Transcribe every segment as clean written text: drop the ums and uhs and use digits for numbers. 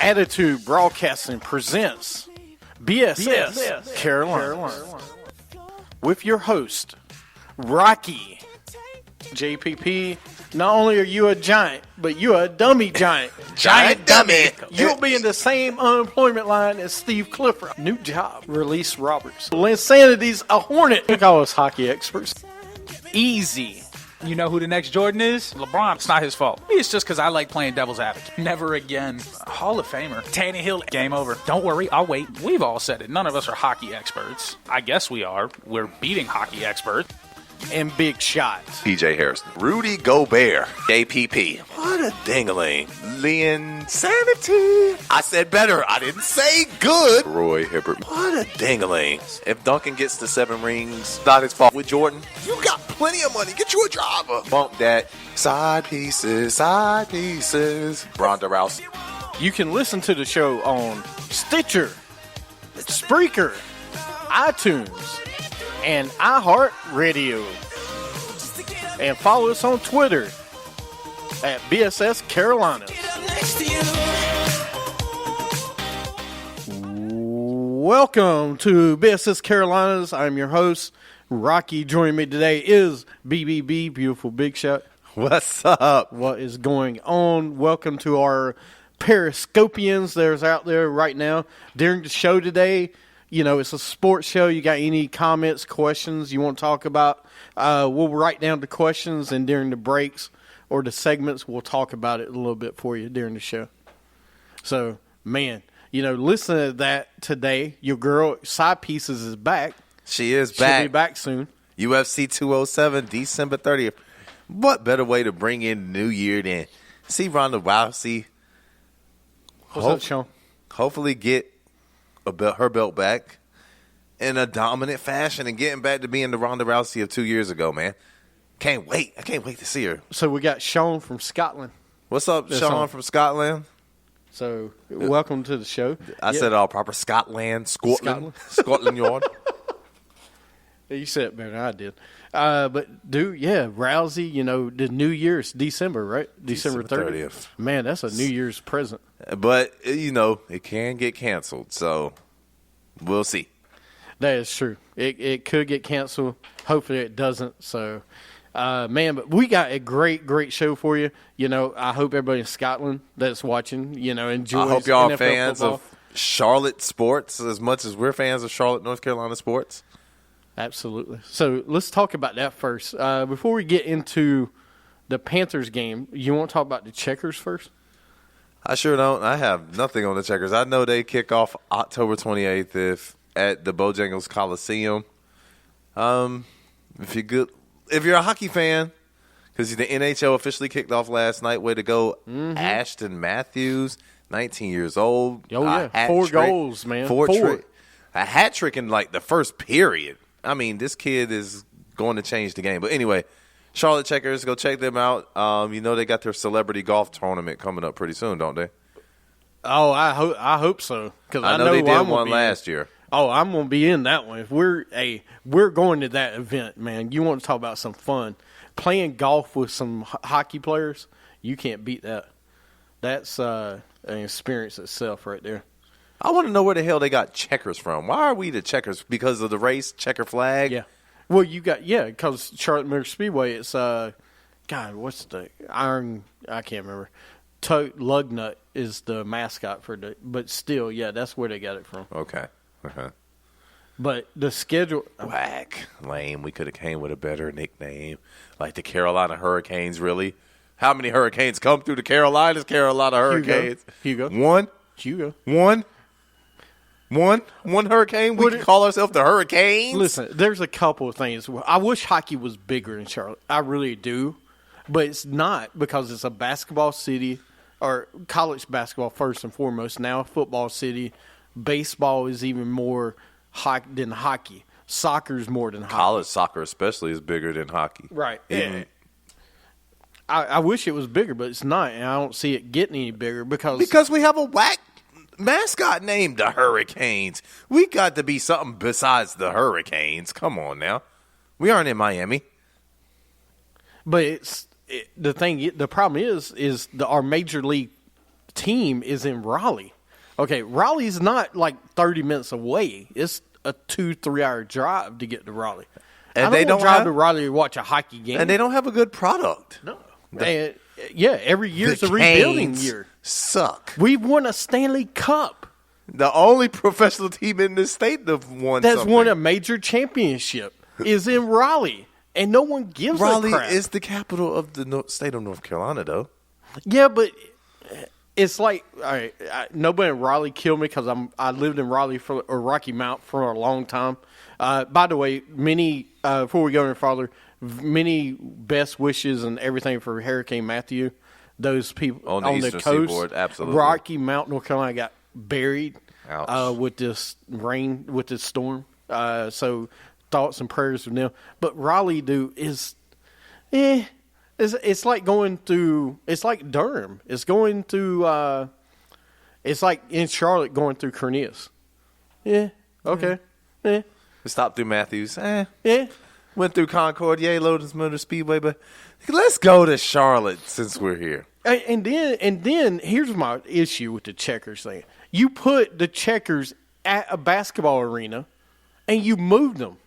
Attitude Broadcasting presents BSS Carolina with your host, Rocky. JPP, not only are you a giant, but you're a dummy giant. Giant dummy. You'll be in the same unemployment line as Steve Clifford. New job, Release Roberts. Linsanity's a Hornet. We call us hockey experts. Easy. You know who the next Jordan is? LeBron. It's not his fault. It's just because I like playing devil's advocate. Never again. Hall of Famer. Tannehill. Game over. Don't worry, I'll wait. We've all said it. None of us are hockey experts. I guess we are. We're beating hockey experts. And big shots. PJ Harrison. Rudy Gobert. JPP. What a dingling. Linssanity. I said better. I didn't say good. Roy Hibbert. What a dingling. If Duncan gets the 7 rings, not his fault. With Jordan, you got plenty of money. Get you a driver. Bump that. Side pieces. Side pieces. Ronda Rousey. You can listen to the show on Stitcher, Spreaker, iTunes, and iHeartRadio. And follow us on Twitter at BSSCarolinasLocalSportsShow10-13-2016. Welcome to BSS Carolinas. I'm your host, Rocky. Joining me today is BBB, Beautiful Big Shot. What's up? What is going on? Welcome to our Periscopians that are out there right now. During the show today, you know, it's a sports show. You got any comments, questions you want to talk about? We'll write down the questions, and during the breaks or the segments, we'll talk about it a little bit for you during the show. So, man, you know, listen to that today. Your girl, Side Pieces, is back. She is back. She'll be back soon. UFC 207, December 30th. What better way to bring in New Year than see Ronda Rousey? What's up, Sean? Hopefully get her belt back in a dominant fashion and getting back to being the Ronda Rousey of 2 years ago, man. Can't wait. I can't wait to see her. So we got Sean from Scotland. What's up, Sean from Scotland? So welcome to the show. I said it all proper. Scotland. Scotland Yard. You said it better than I did. But, dude, yeah, Rousey, you know, the New Year's, December, right? December 30th. Man, that's a New Year's present. But, you know, it can get canceled, so we'll see. That is true. It could get canceled. Hopefully it doesn't. So, man, but we got a great, great show for you. You know, I hope everybody in Scotland that's watching, you know, enjoys I hope y'all NFL are fans football. of Charlotte sports as much as we're fans of Charlotte, North Carolina sports. Absolutely. So let's talk about that first. Before we get into the Panthers game, you want to talk about the Checkers first? I sure don't. I have nothing on the Checkers. I know they kick off October 28th at the Bojangles Coliseum. If you're a hockey fan, because the NHL officially kicked off last night. Way to go, Ashton Matthews, 19 years old. Oh, yeah. 4 goals, man. A hat trick in, like, the first period. I mean, this kid is going to change the game. But anyway, Charlotte Checkers, go check them out. You know they got their celebrity golf tournament coming up pretty soon, don't they? Oh, I hope so. Because I know they did one last year. Oh, I'm going to be in that one. If we're going to that event, man. You want to talk about some fun. Playing golf with some hockey players, you can't beat that. That's an experience itself right there. I want to know where the hell they got checkers from. Why are we the Checkers? Because of the race, checker flag? Yeah. Well, because Charlotte Motor Speedway, it's, what's the iron, I can't remember. Lug Nut is the mascot but still, yeah, that's where they got it from. Okay. But the schedule. Whack. Lame. We could have came with a better nickname. Like the Carolina Hurricanes, really? How many hurricanes come through the Carolinas? Carolina Hurricanes. Hugo. One. One hurricane? We can call ourselves the Hurricanes? Listen, there's a couple of things. I wish hockey was bigger in Charlotte. I really do. But it's not, because it's a basketball city, or college basketball first and foremost. Now a football city. Baseball is even more than hockey. Soccer's more than hockey. College soccer especially is bigger than hockey. Right. I wish it was bigger, but it's not, and I don't see it getting any bigger because we have a whack mascot named the Hurricanes. We got to be something besides the Hurricanes. Come on now, we aren't in Miami. But the problem is our major league team is in Raleigh. Okay, Raleigh's not like 30 minutes away. It's a 2-3 hour drive to get to Raleigh. And they don't drive to Raleigh to watch a hockey game. And they don't have a good product. No. Every year's a rebuilding year. Suck. We've won a Stanley Cup. The only professional team in the state that's won a major championship is in Raleigh, and no one gives a crap. Raleigh is the capital of the state of North Carolina, though. Yeah, but it's like, all right, nobody in Raleigh killed me because I lived in Raleigh or Rocky Mount for a long time. By the way, before we go any farther, many best wishes and everything for Hurricane Matthew. Those people on the coast, seaboard, absolutely. Rocky Mount, North Carolina, got buried with this rain, with this storm. So thoughts and prayers for them. But Raleigh, it's like going through. It's like Durham. It's going through. It's like in Charlotte going through Cornelius. Yeah. Okay. Yeah. We stopped through Matthews. Yeah. Went through Concord. Yay, Lotus Motor Speedway. But let's go to Charlotte since we're here. And then here's my issue with the Checkers thing. You put the Checkers at a basketball arena, and you moved them.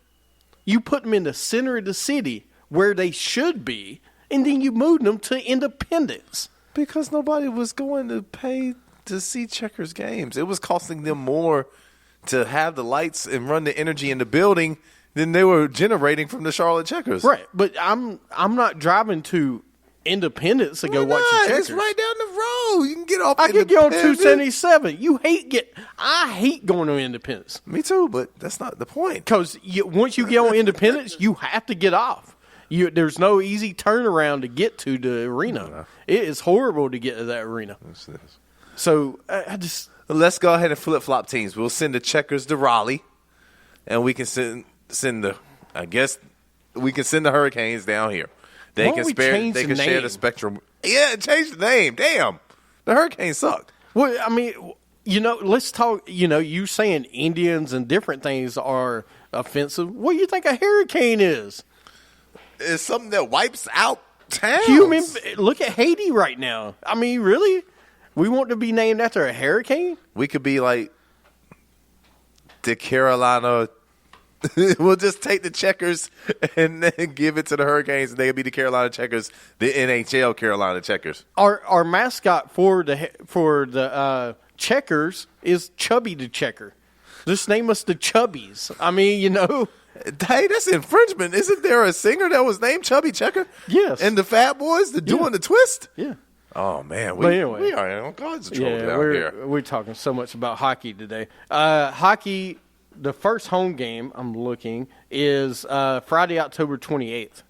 You put them in the center of the city where they should be, and then you moved them to Independence. Because nobody was going to pay to see Checkers games. It was costing them more to have the lights and run the energy in the building than they were generating from the Charlotte Checkers. Right, but I'm not driving to Independence to go watch the Checkers. It's right down the road. You can get off. I can get on 277. I hate going to Independence. Me too, but that's not the point. Because once you get on Independence, you have to get off. There's no easy turnaround to get to the arena. No. It is horrible to get to that arena. Yes, it is. So let's go ahead and flip flop teams. We'll send the Checkers to Raleigh, and we can send the Hurricanes down here. They can share the spectrum. Yeah, change the name. Damn, the Hurricanes sucked. Well, I mean, let's talk. You saying Indians and different things are offensive. What do you think a hurricane is? It's something that wipes out towns. Look at Haiti right now. I mean, really? We want to be named after a hurricane? We could be like the Carolina. We'll just take the Checkers and then give it to the Hurricanes, and they'll be the Carolina Checkers, the NHL Carolina Checkers. Our mascot for the Checkers is Chubby the Checker. Just name us the Chubbies. I mean, Hey, that's infringement. Isn't there a singer that was named Chubby Checker? Yes. And the Fat Boys, doing the twist? Yeah. Oh, man. We are in all kinds of trouble down here. We're talking so much about hockey today. Hockey, the first home game I'm looking is Friday, October 28th.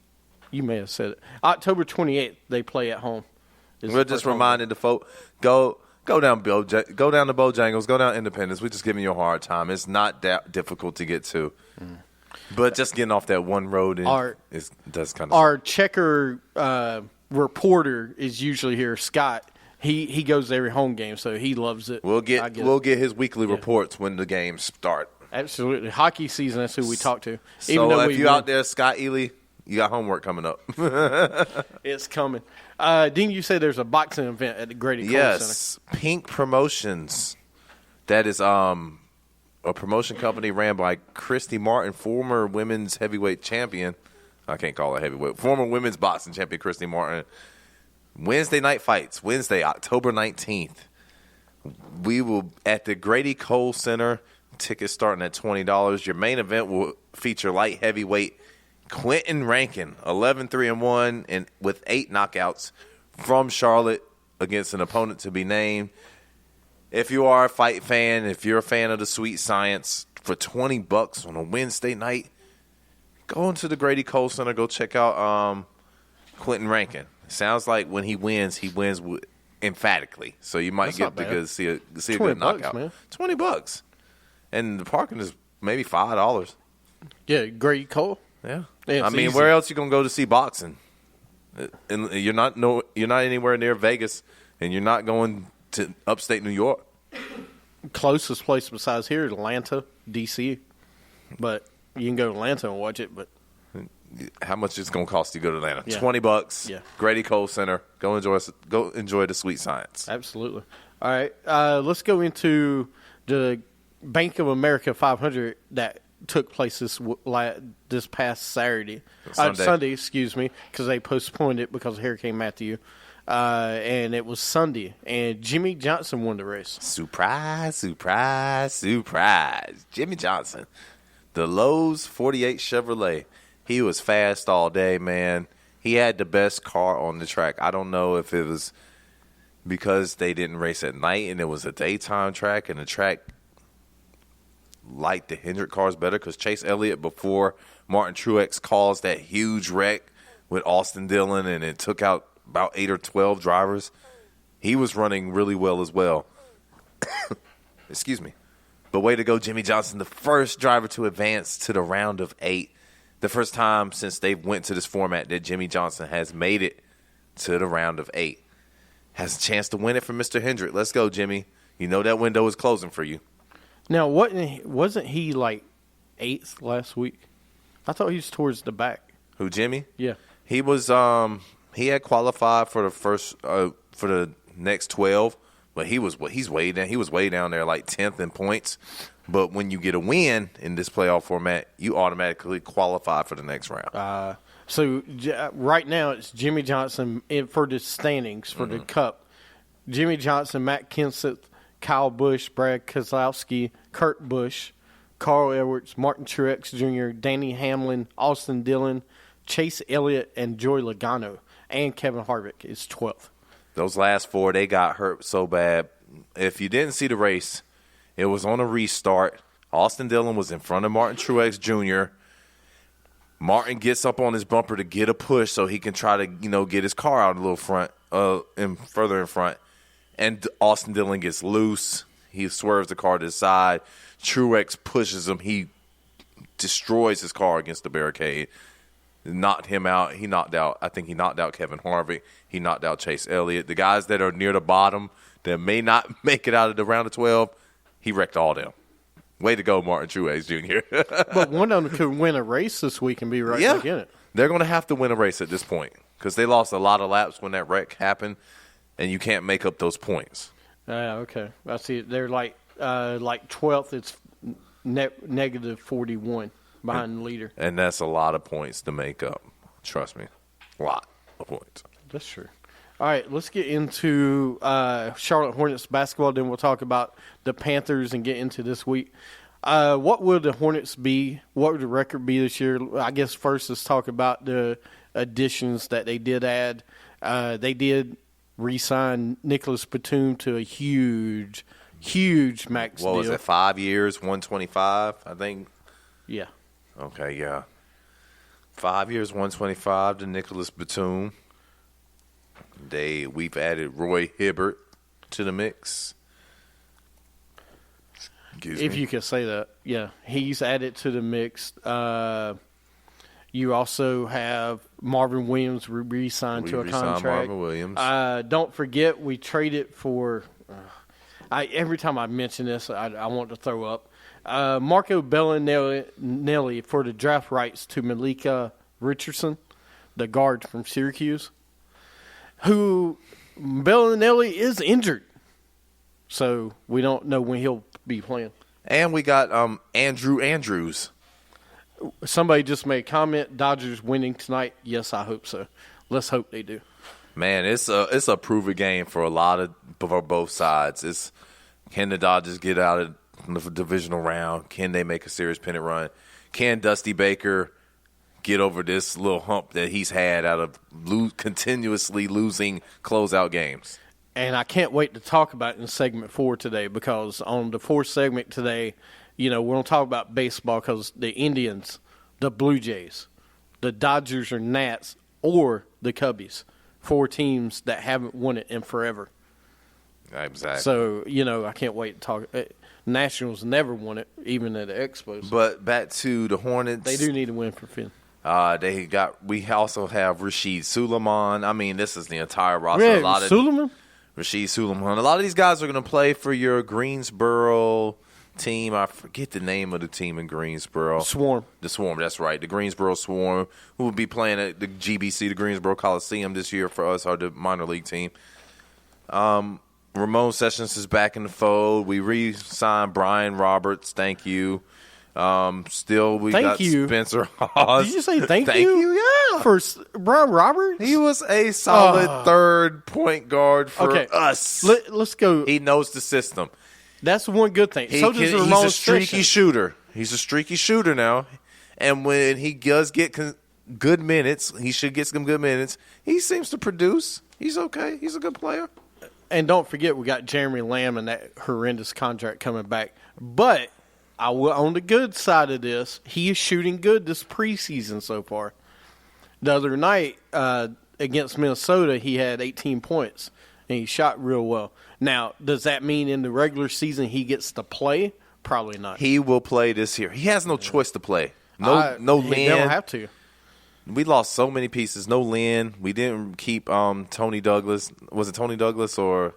You may have said it. October 28th, they play at home. We're just reminding the folk, go down to Bojangles, go down Independence. We're just giving you a hard time. It's not that difficult to get to. Mm. But just getting off that one road does kind of Our Checker reporter is usually here, Scott. He goes to every home game, so he loves it. We'll get his weekly reports when the games start. Absolutely. Hockey season, that's who we talk to. So if you're out there, Scott Ely, you got homework coming up. It's coming. Dean, you said there's a boxing event at the Grady Cole Center. Yes, Pink Promotions. That is a promotion company ran by Christy Martin, former women's heavyweight champion. I can't call her heavyweight. Former women's boxing champion Christy Martin. Wednesday night fights. Wednesday, October 19th. We will at the Grady Cole Center. Tickets starting at $20. Your main event will feature light heavyweight Quentin Rankin, 11-3-1, and with 8 knockouts from Charlotte against an opponent to be named. If you are a fight fan, if you're a fan of the sweet science, for $20 on a Wednesday night, go into the Grady Cole Center. Go check out Quentin Rankin. Sounds like when he wins emphatically. So you might get to see a good knockout. Man. $20. And the parking is maybe $5. Yeah, Grady Cole. Yeah. I mean, easy. Where else you going to go to see boxing? And you're not anywhere near Vegas, and you're not going to upstate New York. Closest place besides here is Atlanta, D.C. But you can go to Atlanta and watch it. But how much is it going to cost you to go to Atlanta? Yeah. $20. Yeah. Grady Cole Center. Go enjoy the sweet science. Absolutely. All right, let's go into the Bank of America 500 that took place this past Sunday, excuse me, because they postponed it because of Hurricane Matthew, and it was Sunday, and Jimmy Johnson won the race. Surprise, surprise, surprise. Jimmy Johnson, the Lowe's 48 Chevrolet. He was fast all day, man. He had the best car on the track. I don't know if it was because they didn't race at night and it was a daytime track, and the track liked the Hendrick cars better because Chase Elliott, before Martin Truex caused that huge wreck with Austin Dillon and it took out about 8 or 12 drivers, he was running really well as well. Excuse me. But way to go, Jimmy Johnson, the first driver to advance to the round of 8. The first time since they went to this format that Jimmy Johnson has made it to the round of 8. Has a chance to win it for Mr. Hendrick. Let's go, Jimmy. You know that window is closing for you. Now, wasn't he like 8th last week? I thought he was towards the back. Who, Jimmy? Yeah. He was. He had qualified for the first for the next 12, but he's way down. He was way down there, like 10th in points. But when you get a win in this playoff format, you automatically qualify for the next round. So right now it's Jimmy Johnson for the standings for the Cup. Jimmy Johnson, Matt Kenseth, Kyle Busch, Brad Keselowski, Kurt Busch, Carl Edwards, Martin Truex Jr., Danny Hamlin, Austin Dillon, Chase Elliott, and Joey Logano, and Kevin Harvick is 12th. Those last 4, they got hurt so bad. If you didn't see the race, it was on a restart. Austin Dillon was in front of Martin Truex Jr. Martin gets up on his bumper to get a push so he can try to, get his car out a little further in front. And Austin Dillon gets loose. He swerves the car to the side. Truex pushes him. He destroys his car against the barricade. Knocked him out. I think he knocked out Kevin Harvick. He knocked out Chase Elliott. The guys that are near the bottom that may not make it out of the round of 12, he wrecked all them. Way to go, Martin Truex Jr. But one of them could win a race this week and be right back in it. They're going to have to win a race at this point because they lost a lot of laps when that wreck happened, and you can't make up those points. Okay. I see. They're like 12th. It's negative 41 behind the leader. And that's a lot of points to make up. Trust me. A lot of points. That's true. All right, let's get into Charlotte Hornets basketball. Then we'll talk about the Panthers and get into this week. What will the Hornets be? What would the record be this year? I guess first let's talk about the additions that they did add. They did re-sign Nicholas Batum to a huge max deal. What was it, 5 years, 125, I think? Yeah. Okay, yeah. 5 years, 125 to Nicholas Batum. We've added Roy Hibbert to the mix. If you can say that, yeah. He's added to the mix. You also have Marvin Williams re-signed to a contract. Marvin Williams. Don't forget, we traded for every time I mention this, I want to throw up. Marco Bellinelli for the draft rights to Malika Richardson, the guard from Syracuse, who Bellinelli is injured. So we don't know when he'll be playing. And we got Andrew Andrews. Somebody just made a comment, Dodgers winning tonight. Yes, I hope so. Let's hope they do. Man, it's a prove-it game for both sides. Can the Dodgers get out of the divisional round? Can they make a serious pennant run? Can Dusty Baker get over this little hump that he's had out of continuously losing closeout games? And I can't wait to talk about it in segment 4 today, because on the 4th segment today, we're going to talk about baseball because the Indians, the Blue Jays, the Dodgers or Nats, or the Cubbies, 4 teams that haven't won it in forever. Exactly. So, I can't wait to talk. Nationals never won it, even at the Expos. But back to the Hornets. They do need a win for Finn. We also have Rashid Suleiman. I mean, this is the entire roster. Yeah, Rashid Suleiman. A lot of these guys are going to play for your Greensboro team. I forget the name of the team in Greensboro. Swarm. The Swarm, that's right. The Greensboro Swarm, who will be playing at the GBC, the Greensboro Coliseum this year for us, or the minor league team. Ramon Sessions is back in the fold. We re-signed Brian Roberts. Thank you. Still, we got Spencer Hawes. Did you say thank you? Yeah. For Brian Roberts? He was a solid third point guard for us. Let's go. He knows the system. That's one good thing. He's a streaky shooter. He's a streaky shooter now. And when he does get good minutes, he should get some good minutes. He seems to produce. He's okay. He's a good player. And don't forget, we got Jeremy Lamb and that horrendous contract coming back. But on the good side of this, he is shooting good this preseason so far. The other night against Minnesota, he had 18 points, and he shot real well. Now, does that mean in the regular season he gets to play? Probably not. He will play this year. He has no choice to play. No Lynn. He don't have to. We lost so many pieces. No Lynn. We didn't keep Tony Douglas. Was it Tony Douglas or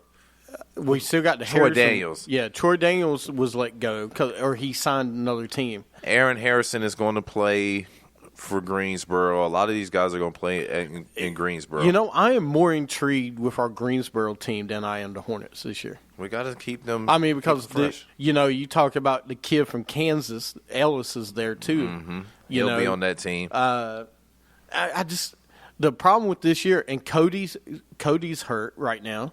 we still got the Troy Daniels? Yeah, Troy Daniels was let go or he signed another team. Aaron Harrison is going to play for Greensboro. A lot of these guys are going to play in Greensboro. You know, I am more intrigued with our Greensboro team than I am the Hornets this year. We got to keep them. I mean, because you talk about the kid from Kansas, Ellis is there too. Mm-hmm. He'll be on that team. The problem with this year, and Cody's hurt right now.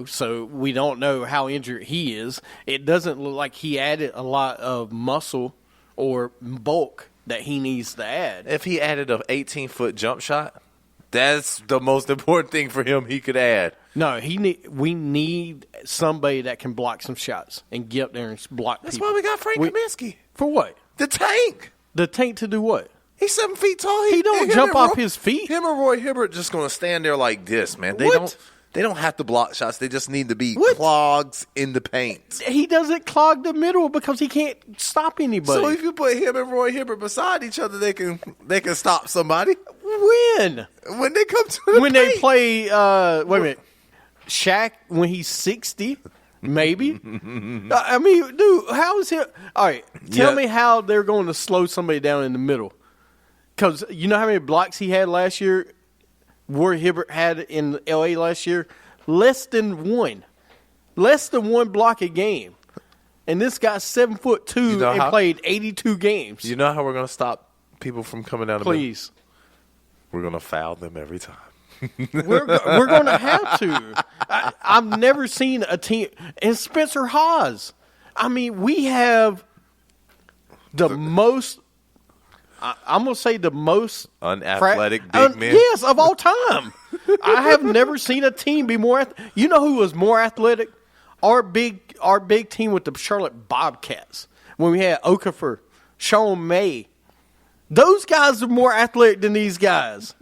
So we don't know how injured he is. It doesn't look like he added a lot of muscle or bulk that he needs to add. If he added an 18-foot jump shot, that's the most important thing for him he could add. No, we need somebody that can block some shots and get up there and block That's people. why we got Frank Kaminsky. For what? The tank. The tank to do what? He's 7 feet tall. He don't jump off his feet. Him and Roy Hibbert just going to stand there like this, man. They don't have to block shots. They just need to be clogs in the paint. He doesn't clog the middle because he can't stop anybody. So if you put him and Roy Hibbert beside each other, they can stop somebody. When they come to the paint. They play. Wait a minute, Shaq when he's 60, maybe. I mean, dude, how is he? All right, tell me how they're going to slow somebody down in the middle. Because you know how many blocks he had last year? Roy Hibbert had in L.A. last year? Less than one block a game. And this guy's 7'2" and played 82 games. You know how we're going to stop people from coming down the middle? Please. We're going to foul them every time. We're going to have to. I've never seen a team. And Spencer Hawes. I mean, we have the most. I'm going to say the most unathletic big men. Yes, of all time. I have never seen a team be more. You know who was more athletic? Our big team with the Charlotte Bobcats when we had Okafor, Sean May. Those guys are more athletic than these guys.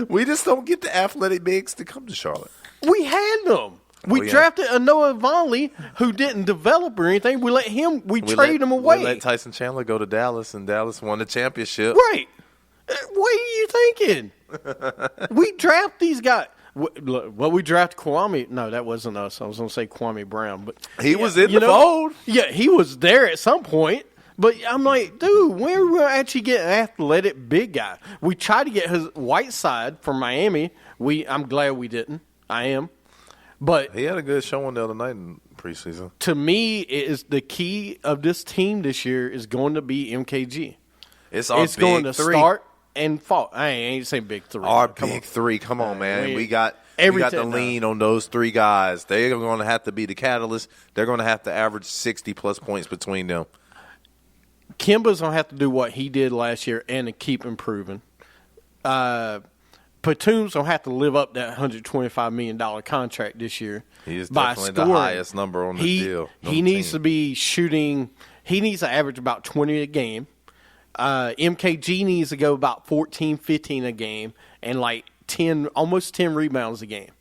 We just don't get the athletic bigs to come to Charlotte. We had them. We drafted a Noah Vonleh who didn't develop or anything. We traded him away. We let Tyson Chandler go to Dallas, and Dallas won the championship. Right. What are you thinking? We draft these guys. Well, we drafted Kwame. No, that wasn't us. I was going to say Kwame Brown. But he was in the fold. Yeah, he was there at some point. But I'm like, dude, when are we going to actually get an athletic big guy? We tried to get his Whiteside from Miami. I'm glad we didn't. I am. But he had a good showing the other night in preseason. To me, it is the key of this team this year is going to be MKG. It's going to start and fall. I ain't saying big three. Our big three. Come on, man. We got the lean on those three guys. They're going to have to be the catalyst. They're going to have to average 60-plus points between them. Kemba's going to have to do what he did last year and to keep improving. Batum's going to have to live up that $125 million contract this year. He is definitely the highest number on the deal. He needs to be shooting. He needs to average about 20 a game. MKG needs to go about 14, 15 a game and like almost 10 rebounds a game.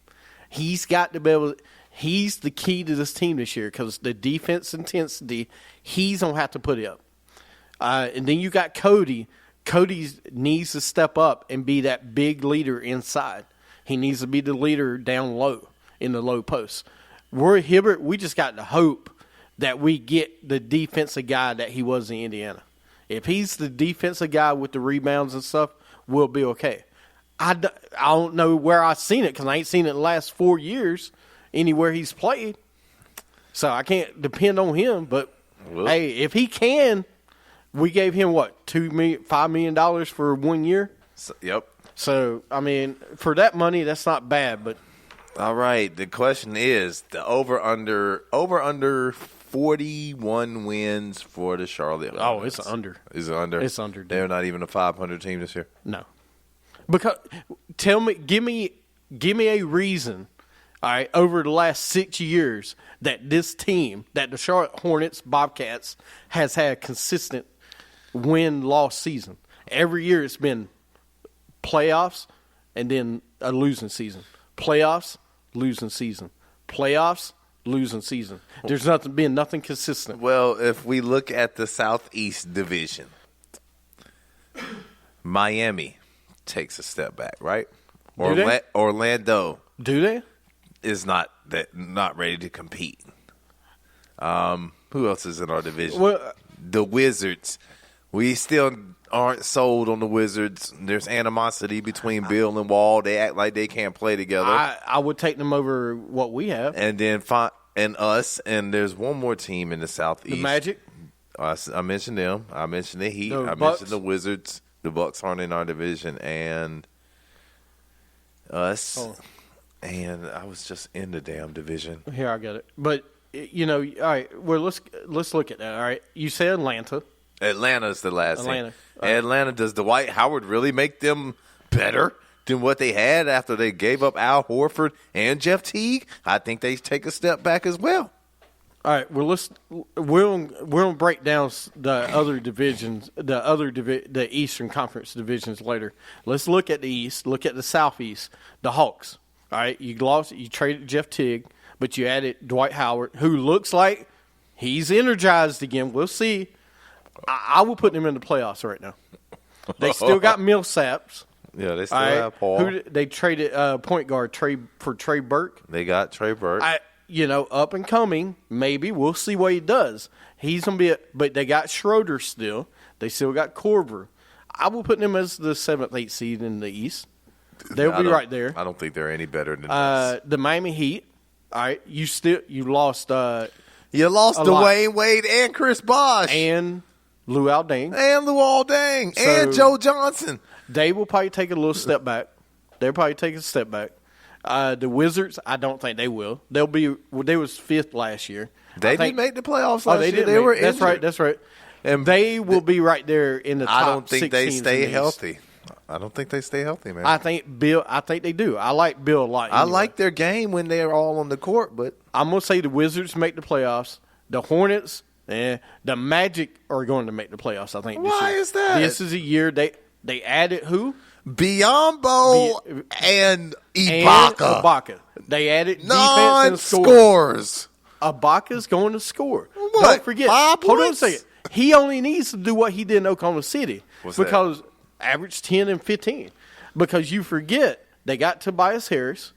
He's got to be able to. He's the key to this team this year because the defense intensity, he's going to have to put it up. And then you got Cody. Cody needs to step up and be that big leader inside. He needs to be the leader down low in the low post. Roy Hibbert, we just got to hope that we get the defensive guy that he was in Indiana. If he's the defensive guy with the rebounds and stuff, we'll be okay. I don't know where I've seen it because I ain't seen it in the last 4 years anywhere he's played. So I can't depend on him. But, hey, if he can, we gave him, what, $5 million for 1 year? Yep. So, I mean, for that money, that's not bad. But all right, the question is the over-under 41 wins for the Charlotte Hornets. Oh, it's under. Is it under? It's under. Dude. They're not even a 500 team this year? No. Because give me a reason, all right, over the last 6 years that this team, that the Charlotte Hornets, Bobcats, has had consistent win-loss season. Every year it's been playoffs and then a losing season. Playoffs, losing season. Playoffs, losing season. There's been nothing consistent. Well, if we look at the Southeast Division, Miami takes a step back, right? Orlando. Do they? Is not ready to compete. Who else is in our division? Well, the Wizards. We still aren't sold on the Wizards. There's animosity between Bill and Wall. They act like they can't play together. I would take them over what we have. And then us. And there's one more team in the Southeast. The Magic. I mentioned them. I mentioned the Heat. I Bucks. mentioned the Wizards. The Bucks aren't in our division. And us. Oh. And I was just in the damn division. Here, I got it. But, all right, well, let's look at that, all right? You said Atlanta. Atlanta's the last Atlanta. team. Atlanta, does Dwight Howard really make them better than what they had after they gave up Al Horford and Jeff Teague? I think they take a step back as well. All right, well, we'll break down the other divisions, the Eastern Conference divisions later. Let's look at the East, look at the Southeast, the Hawks. All right, you traded Jeff Teague, but you added Dwight Howard, who looks like he's energized again. We'll see. I will put them in the playoffs right now. They still got Millsaps. Yeah, they still have Paul. They traded point guard for Trey Burke. They got Trey Burke. Up and coming. Maybe we'll see what he does. He's gonna be, but they got Schroeder still. They still got Korver. I will put them as the 7th, 8th seed in the East. They'll be right there. I don't think they're any better than this. The Miami Heat. All right, you lost. You lost Dwayne Wade and Chris Bosh and Lou Alding and Joe Johnson. They will probably take a little step back. They'll probably take a step back. The Wizards, I don't think they will. They was 5th last year. They didn't make the playoffs last year. They were injured. That's right. And they will be right there in the top. I don't think they stay healthy. I don't think they stay healthy, man. I think they do. I like Bill a lot. Anyway. I like their game when they're all on the court, but I'm going to say the Wizards make the playoffs. The Hornets, the Magic are going to make the playoffs, I think. Why is that? This is a year they added who? Biombo and Ibaka. They added defense and scores. Ibaka's going to score. What? Don't forget. 5 Hold on a points? second. He only needs to do what he did in Oklahoma City. What's because average 10 and 15. Because you forget they got Tobias Harris.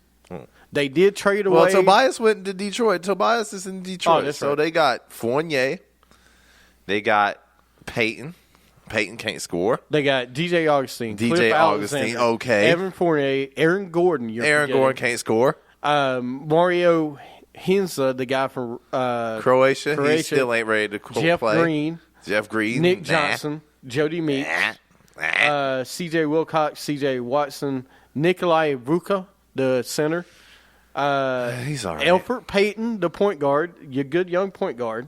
They did trade away. Well, Tobias went to Detroit. Tobias is in Detroit. That's so right. They got Fournier. They Peyton. Peyton can't score. They got DJ Augustine. DJ Augustine, okay. Evan Fournier. Aaron Gordon. Aaron Gordon can't score. Mario Hinza, the guy from Croatia. He still ain't ready to play. Jeff Green. Nick Johnson. Jody Meeks. C.J. Wilcox. C.J. Watson. Nikolai Vuka, the center. He's all right. Elfrid Payton, the point guard. Your good young point guard.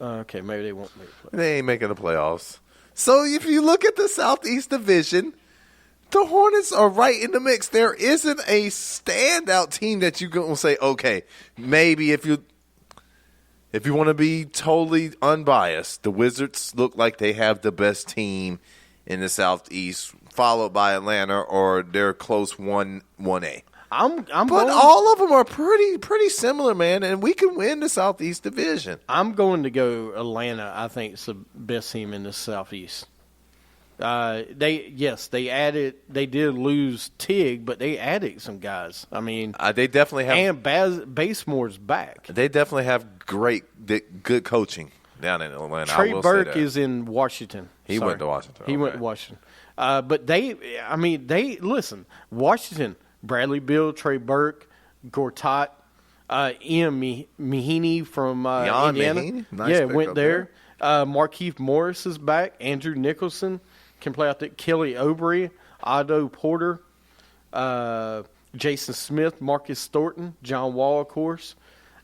Okay, maybe they won't make the playoffs. They ain't making the playoffs. So if you look at the Southeast Division, the Hornets are right in the mix. There isn't a standout team that you're going to say, okay, maybe if you want to be totally unbiased, the Wizards look like they have the best team in the Southeast, followed by Atlanta, or they're close 1A. But all of them are pretty similar, man, and we can win the Southeast Division. I'm going to go Atlanta. I think it's the best team in the Southeast. They did lose Tig, but they added some guys. I mean, they definitely have, and Basemore's back. They definitely have good coaching down in Atlanta. Trey Burke is in Washington. He went to Washington. He went to Washington. But they listen. Washington, Bradley Beal, Trey Burke, Gortat, Ian Mahiney from Indiana. Mahiney? Nice went there. Markieff Morris is back. Andrew Nicholson can play out there. Kelly Oubre, Otto Porter, Jason Smith, Marcus Thornton, John Wall, of course.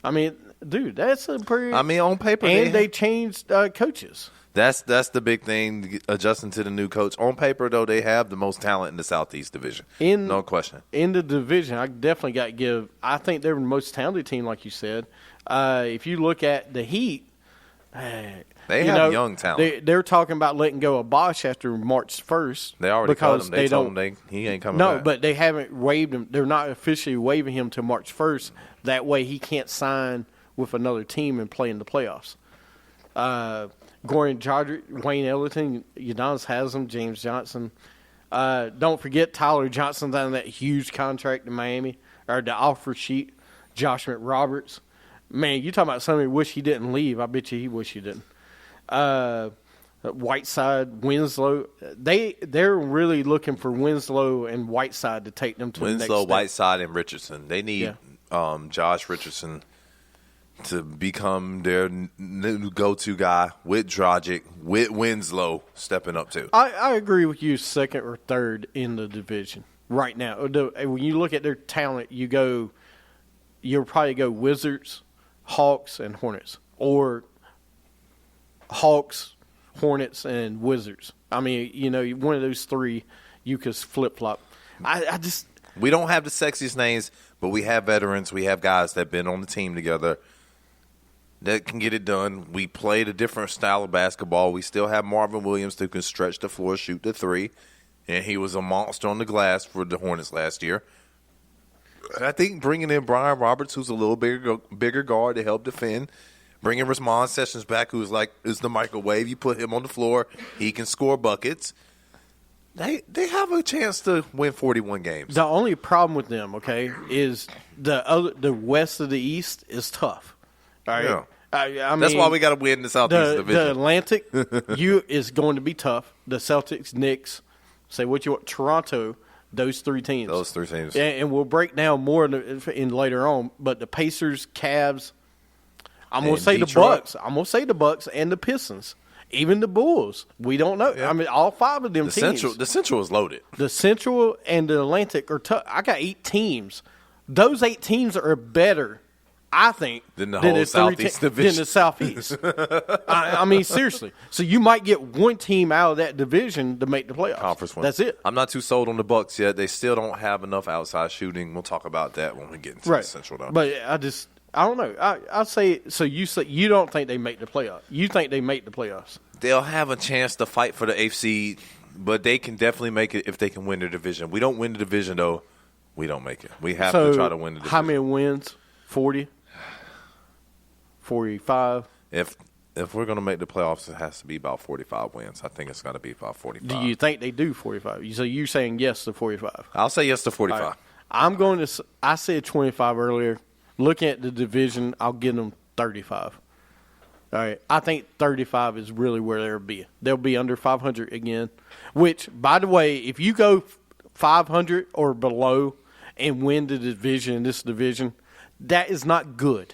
I mean, dude, that's a pretty. I mean, on paper, and they changed coaches. That's the big thing, adjusting to the new coach. On paper, though, they have the most talent in the Southeast Division. No question. In the division, I definitely got to give. I think they're the most talented team, like you said. If you look at the Heat. They have young talent. They're talking about letting go of Bosch after March 1st. They already cut him. They told him he ain't coming back. No, but they haven't waived him. They're not officially waiving him till March 1st. That way he can't sign with another team and play in the playoffs. Gordon Jodrick, Wayne Ellington, Udonis Haslam, James Johnson. Don't forget Tyler Johnson's on that huge contract in Miami, or the offer sheet. Josh McRoberts. Man, you talking about somebody who wish he didn't leave. I bet you he wish he didn't. Whiteside, Winslow. They're really looking for Winslow and Whiteside to take them to the next step. Whiteside, and Richardson. They need Josh Richardson to become their new go-to guy with Dragic, with Winslow stepping up too. I agree with you, second or third in the division right now. When you look at their talent, you'll probably go Wizards, Hawks, and Hornets, or Hawks, Hornets, and Wizards. I mean, one of those three you could flip-flop. We don't have the sexiest names, but we have veterans. We have guys that have been on the team together that can get it done. We played a different style of basketball. We still have Marvin Williams who can stretch the floor, shoot the three, and he was a monster on the glass for the Hornets last year. I think bringing in Brian Roberts, who's a little bigger guard to help defend, bringing Rasmon Sessions back, who's is the microwave. You put him on the floor, he can score buckets. They have a chance to win 41 games. The only problem with them, is the west of the East is tough. All right? Yeah. I mean, that's why we got to win the Southeast Division. The Atlantic is going to be tough. The Celtics, Knicks, say what you want, Toronto. Those three teams. Those three teams. And we'll break down more in later on. But the Pacers, Cavs, I'm going to say Detroit. The Bucks. I'm going to say the Bucks and the Pistons. Even the Bulls. We don't know. Yeah. I mean, all five of them teams. The Central is loaded. The Central and the Atlantic are tough. I got 8 teams. Those 8 teams are better, I think, than the whole Southeast Division. Than the Southeast. I mean, seriously. So you might get one team out of that division to make the playoffs. Conference win. That's it. I'm not too sold on the Bucks yet. They still don't have enough outside shooting. We'll talk about that when we get into the Central, though. But I don't know. I'll say, so you say you don't think they make the playoffs. You think they make the playoffs. They'll have a chance to fight for the 8th seed, but they can definitely make it if they can win the division. We don't win the division, though. We don't make it. We have to try to win the division. How many wins? 40? 45? If we're going to make the playoffs, it has to be about 45 wins. I think it's got to be about 45. Do you think they do 45? So you're saying yes to 45? I'll say yes to 45. Right. I'm going to – I said 25 earlier. Looking at the division, I'll give them 35. All right. I think 35 is really where they'll be. They'll be under 500 again, which, by the way, if you go 500 or below and win the division, this division, that is not good.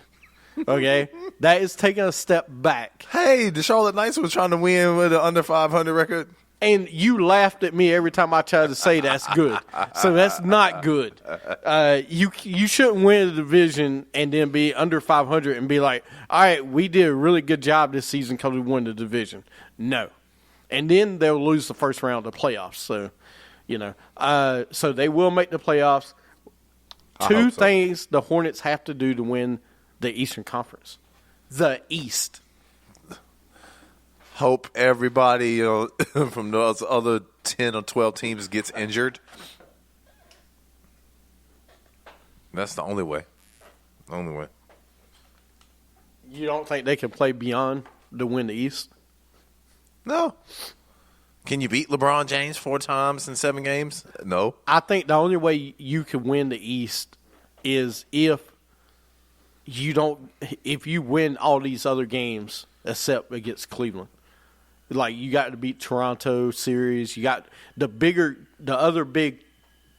Okay? That is taking a step back. Hey, the Charlotte Knights was trying to win with an under 500 record. And you laughed at me every time I tried to say that's good. So that's not good. You shouldn't win a division and then be under 500 and be like, all right, we did a really good job this season because we won the division. No. And then they'll lose the first round of the playoffs. So, so they will make the playoffs. Two things the Hornets have to do to win the Eastern Conference. The East. Hope everybody from those other 10 or 12 teams gets injured. That's the only way. The only way. You don't think they can play beyond to win the East? No. Can you beat LeBron James 4 times in 7 games? No. I think the only way you can win the East is if you win all these other games except against Cleveland. Like, you got to beat Toronto series. You got the other big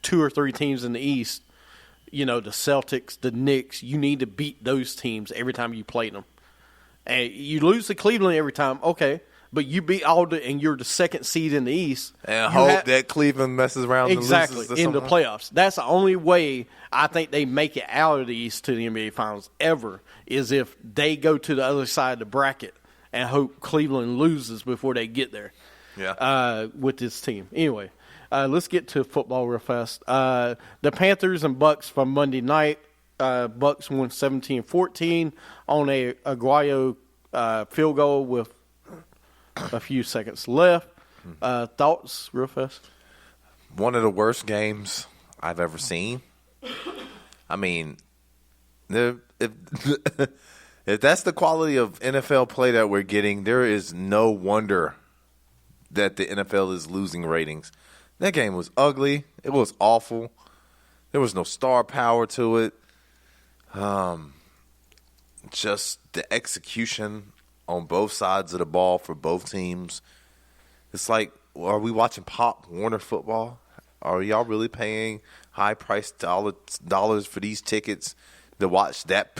2 or 3 teams in the East, the Celtics, the Knicks. You need to beat those teams every time you play them. And you lose to Cleveland every time, okay. But you beat and you're the second seed in the East. And hope that Cleveland messes around and loses in the playoffs. That's the only way I think they make it out of the East to the NBA Finals ever, is if they go to the other side of the bracket and hope Cleveland loses before they get there. Yeah. With this team. Anyway, let's get to football real fast. The Panthers and Bucks from Monday night. Bucks won 17-14 on a Aguayo field goal with a few seconds left. Thoughts real fast? One of the worst games I've ever seen. I mean, if that's the quality of NFL play that we're getting, there is no wonder that the NFL is losing ratings. That game was ugly. It was awful. There was no star power to it. Just the execution on both sides of the ball for both teams. It's like, are we watching Pop Warner football? Are y'all really paying high-priced dollars for these tickets to watch that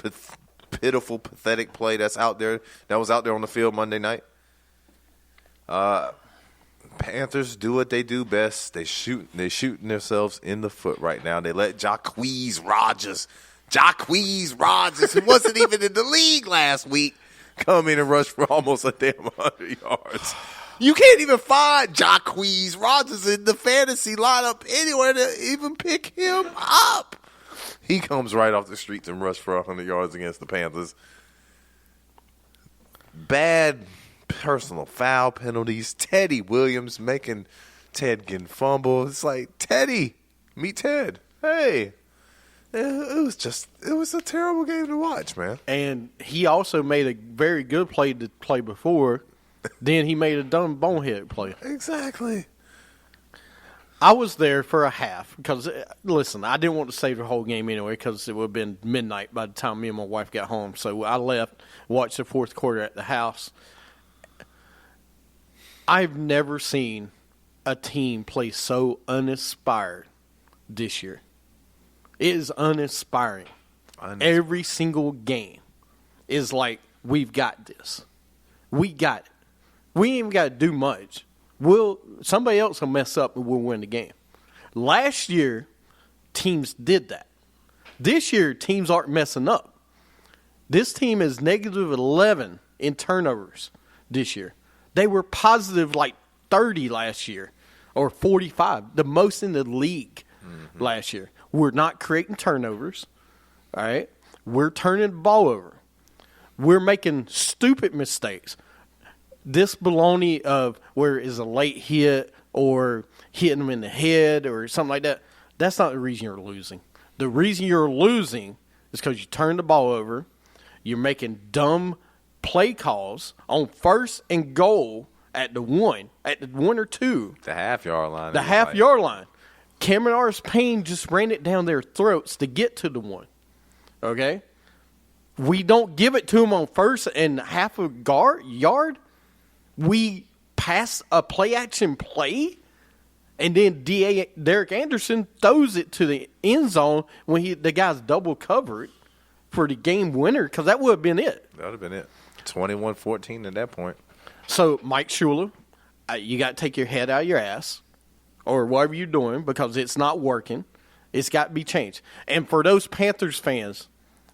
pitiful, pathetic play that was out there on the field Monday night? Panthers do what they do best. They're shooting themselves in the foot right now. They let Jacquizz Rodgers, who wasn't even in the league last week, come in and rush for almost a damn 100 yards. You can't even find Jacquizz Rodgers in the fantasy lineup anywhere to even pick him up. He comes right off the streets and rushes for 100 yards against the Panthers. Bad personal foul penalties. Teddy Williams making Ted getting fumbled. It's like, Teddy, meet Ted. Hey. It was a terrible game to watch, man. And he also made a very good play to play before. Then he made a dumb bonehead play. Exactly. I was there for a half because, listen, I didn't want to stay the whole game anyway because it would have been midnight by the time me and my wife got home. So I left, watched the fourth quarter at the house. I've never seen a team play so uninspired this year. It is uninspiring. Every single game is like, we've got this. We got it. We ain't even got to do much. Somebody else will mess up and we'll win the game. Last year, teams did that. This year, teams aren't messing up. This team is negative 11 in turnovers this year. They were positive like 30 last year or 45, the most in the league last year. We're not creating turnovers, all right? We're turning the ball over. We're making stupid mistakes. This baloney of where is a late hit or hitting them in the head or something like that, that's not the reason you're losing. The reason you're losing is because you turned the ball over, you're making dumb play calls on 1st and goal at the 1 or 2. The half-yard line. The half-yard line. Cameron Artis-Payne just ran it down their throats to get to the 1. Okay? We don't give it to them on 1st and half a yard. We pass a play-action play, and then Derek Anderson throws it to the end zone when the guy's double covered for the game winner, because that would have been it. That would have been it. 21-14 at that point. So, Mike Shula, you got to take your head out of your ass or whatever you're doing because it's not working. It's got to be changed. And for those Panthers fans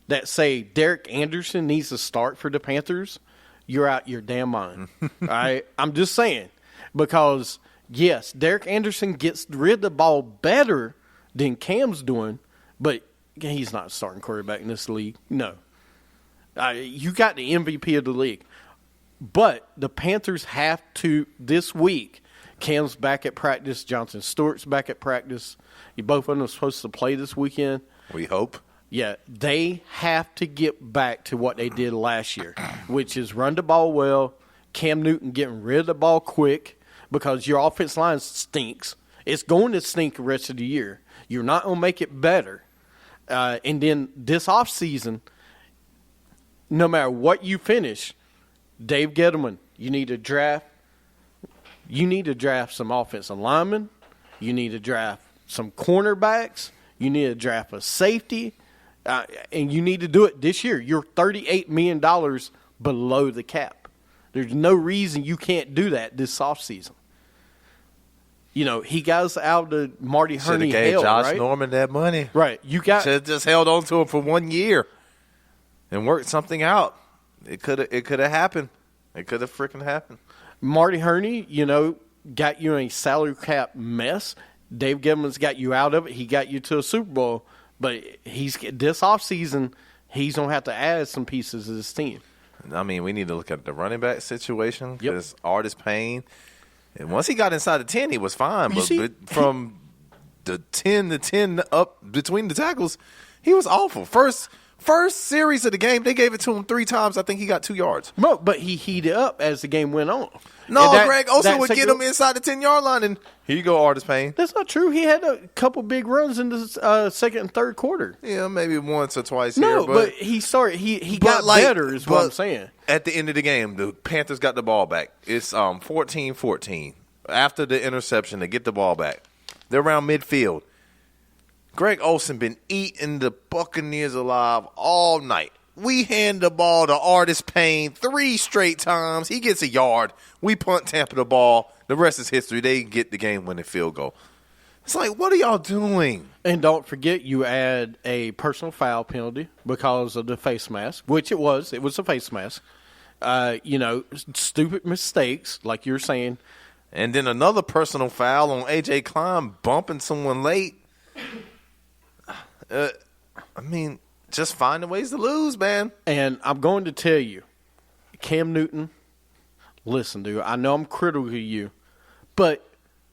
that say Derek Anderson needs to start for the Panthers, you're out your damn mind. All right? I'm just saying. Because, yes, Derek Anderson gets rid of the ball better than Cam's doing, but he's not a starting quarterback in this league. No. You got the MVP of the league. But the Panthers have to, this week, Cam's back at practice, Johnson Stewart's back at practice. Both of them are supposed to play this weekend. We hope. Yeah, they have to get back to what they did last year, which is run the ball well, Cam Newton getting rid of the ball quick, because your offensive line stinks. It's going to stink the rest of the year. You're not going to make it better. And then this offseason, no matter what you finish, Dave Gettleman, you need to draft some offensive linemen. You need to draft some cornerbacks. You need to draft a safety. And you need to do it this year. You're $38 million below the cap. There's no reason you can't do that this offseason. You know, he got out the Marty Herney gave Josh right? Norman that money. Right. Should have just held on to him for 1 year and worked something out. It could have happened. It could have freaking happened. Marty Herney, you know, got you in a salary cap mess. Dave Gettleman's got you out of it. He got you to a Super Bowl. But this offseason, he's going to have to add some pieces to this team. I mean, we need to look at the running back situation because Artis Payne, and once he got inside the 10, he was fine. But from the 10 to 10 up between the tackles, he was awful. First series of the game, they gave it to him 3 times. I think he got 2 yards. No, but he heated up as the game went on. No, Greg Olsen would get him inside the 10-yard line, and here you go, Artis Payne. That's not true. He had a couple big runs in the second and third quarter. Yeah, maybe once or twice here. No, but he started. He got better is what I'm saying. At the end of the game, the Panthers got the ball back. It's 14-14. After the interception, they get the ball back. They're around midfield. Greg Olsen been eating the Buccaneers alive all night. We hand the ball to Artis Payne 3 straight times. He gets a yard. We punt Tampa the ball. The rest is history. They get the game-winning field goal. It's like, what are y'all doing? And don't forget, you add a personal foul penalty because of the face mask, which it was. It was a face mask. You know, stupid mistakes, like you're saying. And then another personal foul on A.J. Klein bumping someone late. I mean, just finding ways to lose, man. And I'm going to tell you, Cam Newton, listen, dude, I know I'm critical of you, but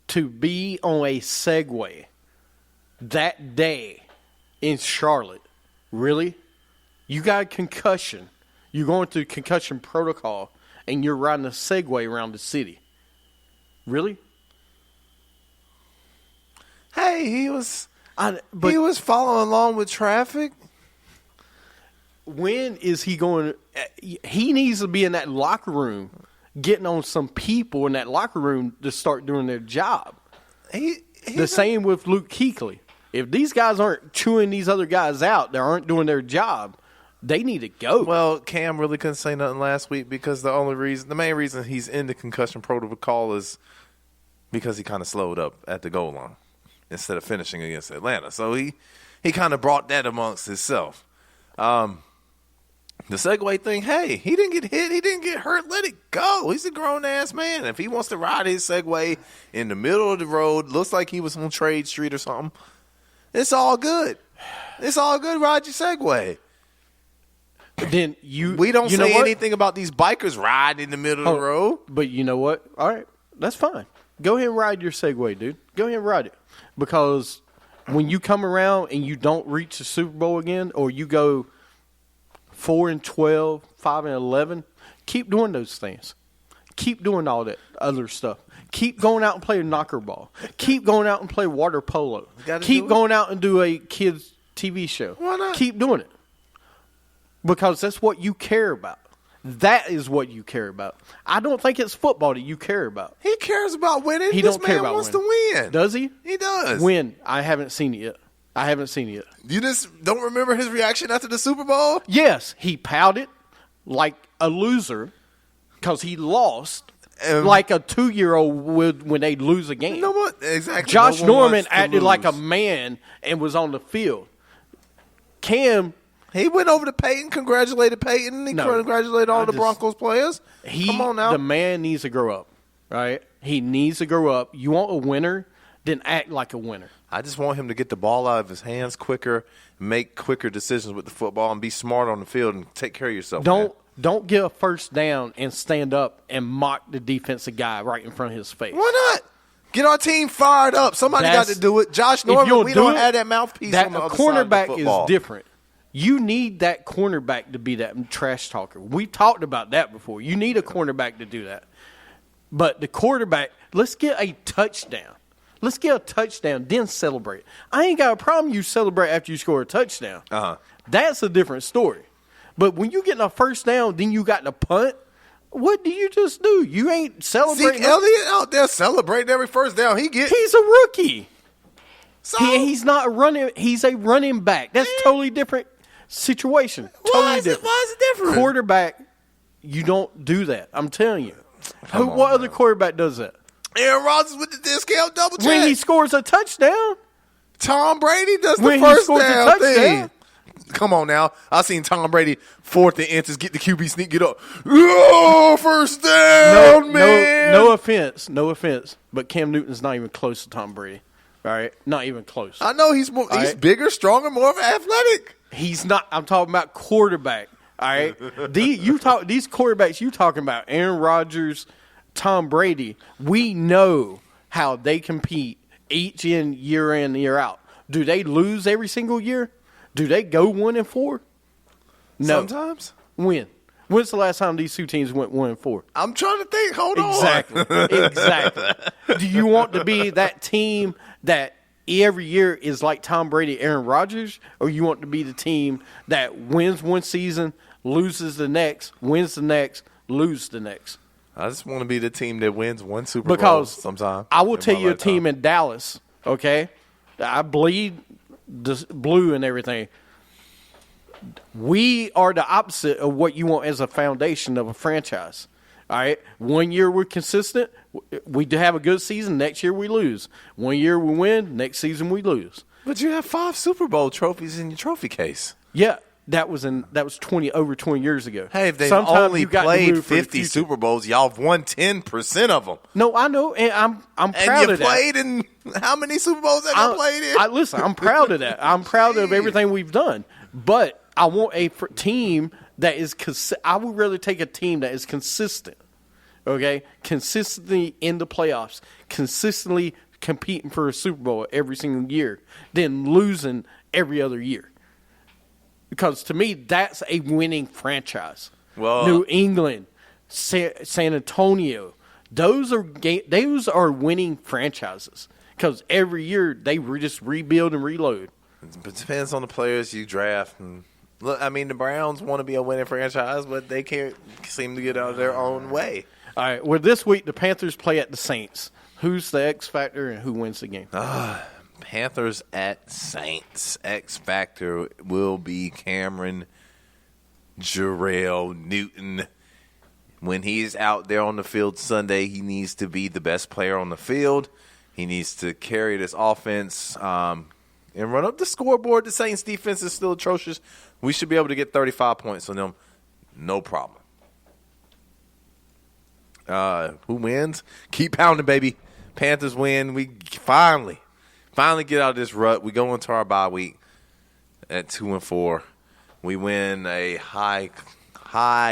to be on a Segway that day in Charlotte, really? You got a concussion. You're going through concussion protocol, and you're riding a Segway around the city. Really? Hey, he was following along with traffic. When is he going? He needs to be in that locker room, getting on some people in that locker room to start doing their job. The same with Luke Kuechly. If these guys aren't chewing these other guys out, they aren't doing their job, they need to go. Well, Cam really couldn't say nothing last week because the main reason he's in the concussion protocol is because he kind of slowed up at the goal line instead of finishing against Atlanta. So he kind of brought that amongst himself. The Segway thing, hey, he didn't get hit. He didn't get hurt. Let it go. He's a grown-ass man. If he wants to ride his Segway in the middle of the road, looks like he was on Trade Street or something, it's all good. It's all good. Ride your Segway. Then we don't say anything about these bikers riding in the middle of the road. But you know what? All right, that's fine. Go ahead and ride your Segway, dude. Go ahead and ride it. Because when you come around and you don't reach the Super Bowl again, or you go 4-12, 5-11, keep doing those things. Keep doing all that other stuff. Keep going out and play knocker ball. Keep going out and play water polo. Keep going out and do a kids' TV show. Why not? Keep doing it. Because that's what you care about. That is what you care about. I don't think it's football that you care about. He cares about winning. He don't care about wants winning. To win. Does he? He does. Win. I haven't seen it yet. You just don't remember his reaction after the Super Bowl? Yes. He pouted like a loser because he lost like a 2-year-old would when they lose a game. You know what? Exactly. Josh Norman acted like a man and was on the field. Cam... He went over to Peyton, congratulated Peyton. He congratulated all the Broncos players. Come on now. The man needs to grow up, right? He needs to grow up. You want a winner, then act like a winner. I just want him to get the ball out of his hands quicker, make quicker decisions with the football, and be smart on the field and take care of yourself. Don't get a first down and stand up and mock the defensive guy right in front of his face. Why not? Get our team fired up. Somebody got to do it. Josh Norman, we don't have that mouthpiece on the other side of the football. Cornerback is different. You need that cornerback to be that trash talker. We've talked about that before. You need a cornerback to do that. But the quarterback, let's get a touchdown. Let's get a touchdown, then celebrate. I ain't got a problem you celebrate after you score a touchdown. That's a different story. But when you get a first down, then you got to punt, what do you just do? You ain't celebrating. Zeke Elliott out there celebrating every first down he gets. He's a rookie. So He's not a running. He's a running back. That's totally different situation. Totally different. Why is it different? Quarterback, you don't do that. I'm telling you. What other quarterback does that? Aaron Rodgers with the discount double check. When he scores a touchdown. Tom Brady does the When he first scores a down touchdown. thing. Come on now. I seen Tom Brady 4th and inches, get the QB sneak, get up. Oh, first down, man. No offense, but Cam Newton's not even close to Tom Brady. All right? Not even close. I know he's bigger, stronger, more athletic. He's not. I'm talking about quarterback. All right? These quarterbacks you talking about, Aaron Rodgers, Tom Brady, we know how they compete year in, year out. Do they lose every single year? Do they go 1-4? No. Sometimes. When? When's the last time these two teams went 1-4? I'm trying to think. Hold on. Exactly. Do you want to be that team that every year is like Tom Brady, Aaron Rodgers, or you want to be the team that wins one season, loses the next, wins the next, loses the next? I just want to be the team that wins one Super Bowl because sometime. I will tell you a team in Dallas, okay? I bleed the blue and everything. We are the opposite of what you want as a foundation of a franchise. All right? 1 year we're consistent. We do have a good season. Next year we lose. 1 year we win. Next season we lose. But you have 5 Super Bowl trophies in your trophy case. Yeah. That was over 20 years ago. Hey, if they've Sometimes only you got to played move for the 50 future. Super Bowls, y'all have won 10% of them. No, I know, and I'm proud of that. And you played in how many Super Bowls have you played in? Listen, I'm proud of that. I'm proud of everything we've done. But I want a team that is I would rather take a team that is consistent, okay? Consistently in the playoffs, consistently competing for a Super Bowl every single year, than losing every other year. Because to me, that's a winning franchise. Well, New England, San Antonio, those are winning franchises. Because every year they just rebuild and reload. It depends on the players you draft. And look, I mean, the Browns want to be a winning franchise, but they can't seem to get out of their own way. All right. Well, this week the Panthers play at the Saints. Who's the X factor and who wins the game? Panthers at Saints. X factor will be Cameron Jarrell Newton. When he's out there on the field Sunday, he needs to be the best player on the field. He needs to carry this offense and run up the scoreboard. The Saints defense is still atrocious. We should be able to get 35 points on them. No problem. Who wins? Keep pounding, baby. Panthers win. We finally get out of this rut. We go into our bye week at 2-4. We win a high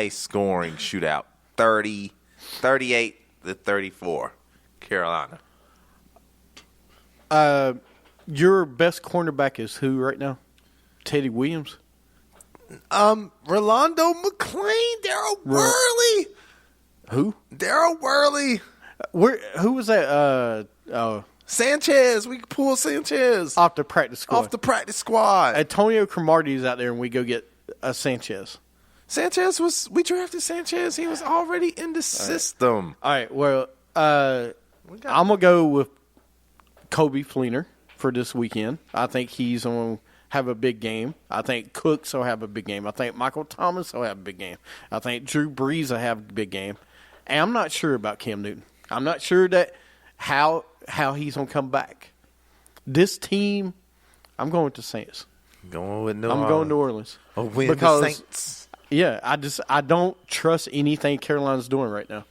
scoring shootout, 38-34, Carolina. Your best cornerback is who right now? Teddy Williams? Rolando McClain, Daryl Worley. Who? Daryl Worley. Who was that? Sanchez. We pull Sanchez Off the practice squad. Antonio Cromartie is out there, and we go get a Sanchez. We drafted Sanchez. He was already in the system. All right. Well, I'm going to go with Kobe Fleener for this weekend. I think he's going to have a big game. I think Cooks will have a big game. I think Michael Thomas will have a big game. I think Drew Brees will have a big game. And I'm not sure about Cam Newton. I'm not sure that how he's going to come back. This team, I'm going with the Saints. I'm going New Orleans. The Saints. Yeah, I don't trust anything Carolina's doing right now.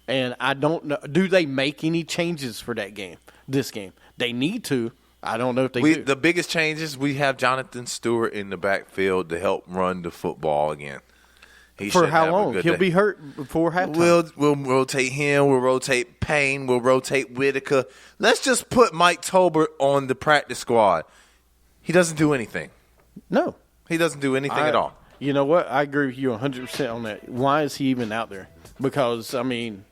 And I don't know. Do they make any changes for this game? They need to. I don't know if they do. The biggest changes, we have Jonathan Stewart in the backfield to help run the football again. For how long? He'll be hurt before halftime. We'll rotate him. We'll rotate Payne. We'll rotate Whitaker. Let's just put Mike Tolbert on the practice squad. He doesn't do anything. No. He doesn't do anything at all. You know what? I agree with you 100% on that. Why is he even out there? Because, I mean,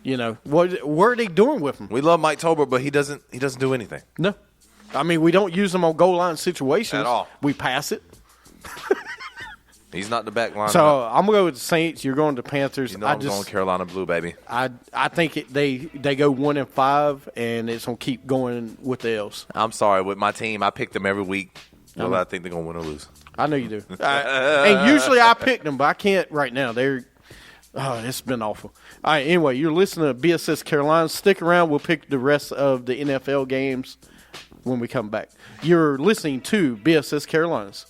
You know, what are they doing with him? We love Mike Tolbert, but he doesn't do anything. No. I mean, we don't use him on goal line situations. At all. We pass it. He's not the back line. So I'm going to go with the Saints. You're going to Panthers. You know I'm going Carolina Blue, baby. I think they go 1-5, and it's going to keep going with the L's. I'm sorry. With my team, I pick them every week. Well, I think they're going to win or lose. I know you do. And usually I pick them, but I can't right now. It's been awful. All right, anyway, you're listening to BSS Carolina. Stick around. We'll pick the rest of the NFL games when we come back. You're listening to BSS Carolinas.